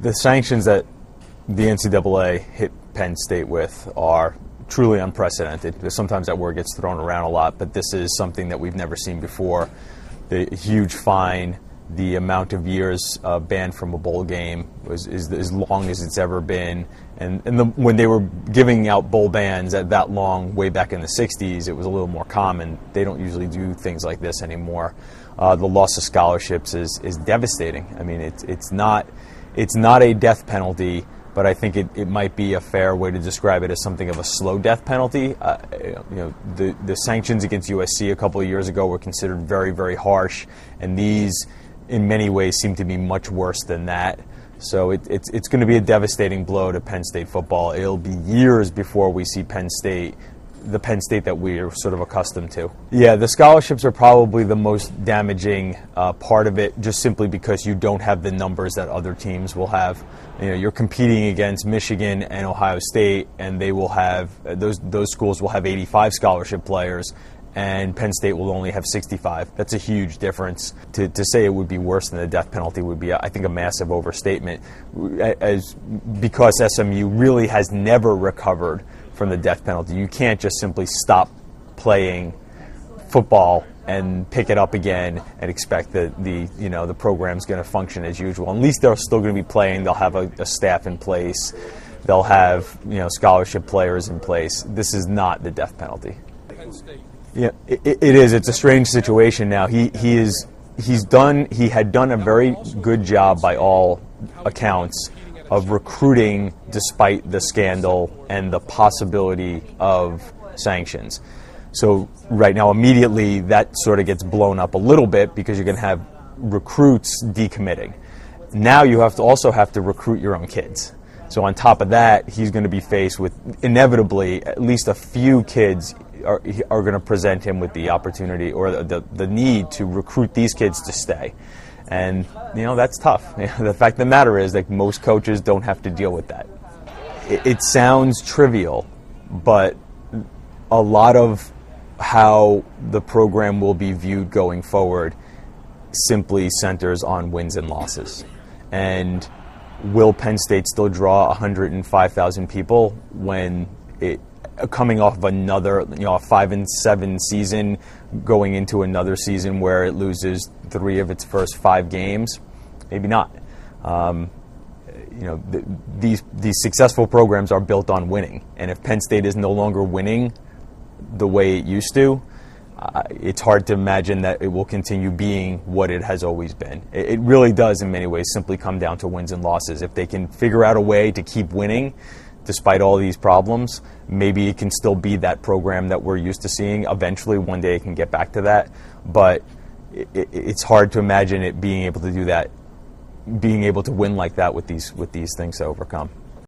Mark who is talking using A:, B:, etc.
A: The sanctions that the NCAA hit Penn State with are truly unprecedented. Sometimes that word gets thrown around a lot, but this is something that we've never seen before. The huge fine, the amount of years banned from a bowl game is as long as it's ever been. And when they were giving out bowl bans at that long way back in the 60s, it was a little more common. They don't usually do things like this anymore. The loss of scholarships is devastating. I mean, it's not a death penalty, but I think it might be a fair way to describe it as something of a slow death penalty. The sanctions against USC a couple of years ago were considered very, very harsh, and these, in many ways, seem to be much worse than that. So it's going to be a devastating blow to Penn State football. It'll be years before we see the Penn State that we're sort of accustomed to. Yeah, the scholarships are probably the most damaging part of it, just simply because you don't have the numbers that other teams will have. You're competing against Michigan and Ohio State, and they will have those schools will have 85 scholarship players, and Penn State will only have 65. That's a huge difference. To say it would be worse than the death penalty would be, I think, a massive overstatement, because SMU really has never recovered from the death penalty. You can't just simply stop playing football and pick it up again and expect that the program's going to function as usual. At least they're still going to be playing. They'll have a staff in place. They'll have scholarship players in place. This is not the death penalty.
B: Penn State.
A: Yeah, it is. It's a strange situation now. He had done a very good job by all accounts of recruiting despite the scandal and the possibility of sanctions. So right now, immediately, that sort of gets blown up a little bit because you're going to have recruits decommitting. Now you also have to recruit your own kids. So on top of that, he's going to be faced with, inevitably, at least a few kids are going to present him with the opportunity or the need to recruit these kids to stay. And, that's tough. The fact of the matter is that most coaches don't have to deal with that. It sounds trivial, but a lot of how the program will be viewed going forward simply centers on wins and losses. And will Penn State still draw 105,000 people when coming off of another, a 5-7 season, going into another season where it loses 3 of its first 5 games? Maybe not. These successful programs are built on winning, and if Penn State is no longer winning the way it used to, it's hard to imagine that it will continue being what it has always been. It really does, in many ways, simply come down to wins and losses. If they can figure out a way to keep winning despite all these problems, maybe it can still be that program that we're used to seeing. Eventually, one day it can get back to that, but it's hard to imagine it being able to do that, being able to win like that with these things to overcome.